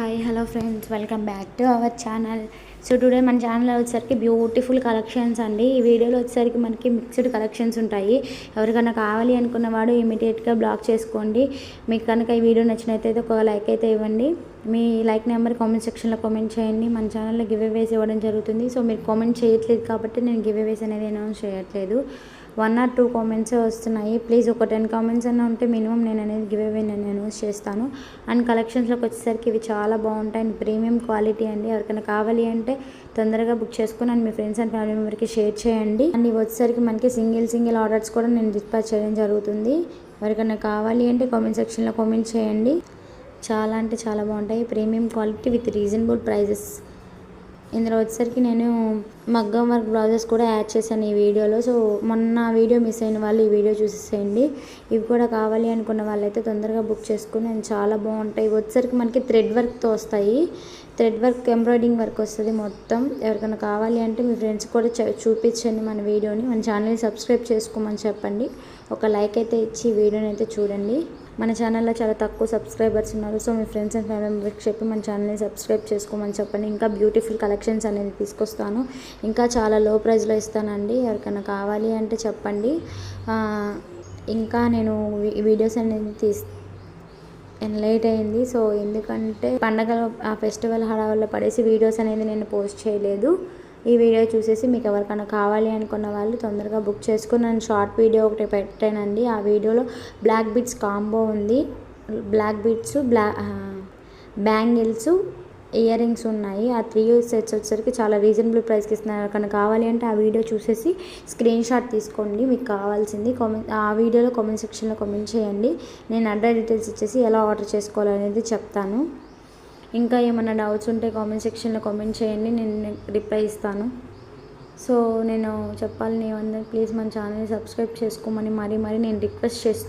Hi hello friends, welcome back to our channel. So today మన channel వచ్చేసరికి beautiful collections అండి. ఈ వీడియోలో వచ్చేసరికి మనకి మిక్స్డ్ కలెక్షన్స్ ఉంటాయి. ఎవరికైనా కావాలి అనుకున్నవాడు ఇమీడియట్గా బ్లాక్ చేసుకోండి. మీకు కనుక ఈ వీడియో నచ్చినట్లయితే ఒక లైక్ అయితే ఇవ్వండి. మీ లైక్ నెంబర్ కామెంట్ సెక్షన్లో కామెంట్ చేయండి. మన ఛానల్లో గివ్ అవేస్ ఇవ్వడం జరుగుతుంది. సో మీరు కామెంట్ చేయట్లేదు కాబట్టి నేను గివ్ అవేస్ అనేది అనౌన్స్ చేయట్లేదు. 1 or 2 కామెంట్స్ వస్తున్నాయి. ప్లీజ్ ఒక 10 కామెంట్స్ అన్న ఉంటే మినిమం నేను అనేది గివ్ అవే నేను అనౌన్స్ చేస్తాను. అండ్ కలెక్షన్స్లోకి వచ్చేసరికి ఇవి చాలా బాగుంటాయి అండ్ ప్రీమియం క్వాలిటీ అండి. ఎవరికైనా కావాలి అంటే తొందరగా బుక్ చేసుకుని అండ్ మీ ఫ్రెండ్స్ అండ్ ఫ్యామిలీ మెంబర్కి షేర్ చేయండి. అండ్ ఇవి వచ్చేసరికి మనకి సింగిల్ ఆర్డర్స్ కూడా నేను డిస్పాచ్ చేయడం జరుగుతుంది. ఎవరికైనా కావాలి అంటే కామెంట్ సెక్షన్లో కామెంట్ చేయండి. చాలా అంటే చాలా బాగుంటాయి. Premium quality with reasonable prices. ఇందులో వచ్చేసరికి నేను మగ్గం వర్క్ బ్లౌజెస్ కూడా యాడ్ చేశాను ఈ వీడియోలో. సో మొన్న వీడియో మిస్ అయిన వాళ్ళు ఈ వీడియో చూసేసేయండి. ఇవి కూడా కావాలి అనుకున్న వాళ్ళైతే తొందరగా బుక్ చేసుకుని నేను చాలా బాగుంటాయి. వచ్చేసరికి మనకి థ్రెడ్ వర్క్తో వస్తాయి. థ్రెడ్ వర్క్ ఎంబ్రాయిడింగ్ వర్క్ వస్తుంది మొత్తం. ఎవరికైనా కావాలి అంటే మీ ఫ్రెండ్స్ కూడా చూపించండి మన వీడియోని. మన ఛానల్ని సబ్స్క్రైబ్ చేసుకోమని చెప్పండి. ఒక లైక్ అయితే ఇచ్చి వీడియోని అయితే చూడండి. మన ఛానల్లో చాలా తక్కువ సబ్స్క్రైబర్స్ ఉన్నారు. So me friends and family మెంబర్స్కి చెప్పి మన ఛానల్ని సబ్స్క్రైబ్ చేసుకోమని చెప్పండి. ఇంకా బ్యూటిఫుల్ కలెక్షన్స్ అనేది తీసుకొస్తాను. ఇంకా చాలా లో ప్రైస్లో ఇస్తానండి. ఎవరికైనా కావాలి అంటే చెప్పండి. ఇంకా నేను వీడియోస్ అనేది లేట్ అయింది. సో ఎందుకంటే పండగ ఆ ఫెస్టివల్ హడావుల్లో పడేసి వీడియోస్ అనేది నేను పోస్ట్ చేయలేదు. ఈ వీడియో చూసేసి మీకు ఎవరికైనా కావాలి అనుకున్న వాళ్ళు తొందరగా బుక్ చేసుకుని నేను షార్ట్ వీడియో ఒకటి పెట్టానండి. ఆ వీడియోలో బ్లాక్ బీడ్స్ కాంబో ఉంది. Black beads, bangles, earrings ఉన్నాయి. ఆ 3 సెట్స్ వచ్చేసరికి చాలా రీజనబుల్ ప్రైస్కి ఇస్తున్నారు. ఎవరికైనా కావాలి అంటే ఆ వీడియో చూసేసి స్క్రీన్ షాట్ తీసుకోండి. మీకు కావాల్సింది ఆ వీడియోలో కామెంట్ సెక్షన్లో కామెంట్ చేయండి. నేను అడ్రస్ డీటెయిల్స్ ఇచ్చేసి ఎలా ఆర్డర్ చేసుకోవాలనేది చెప్తాను. ఇంకా ఏమైనా డౌట్స్ ఉంటే కామెంట్ సెక్షన్లో కామెంట్ చేయండి, నేను రిప్లై ఇస్తాను. సో నేను చెప్పాలని ఏమన్నా ప్లీజ్ మన ఛానల్ని సబ్స్క్రైబ్ చేసుకోమని మరీ నేను రిక్వెస్ట్ చేస్తాను.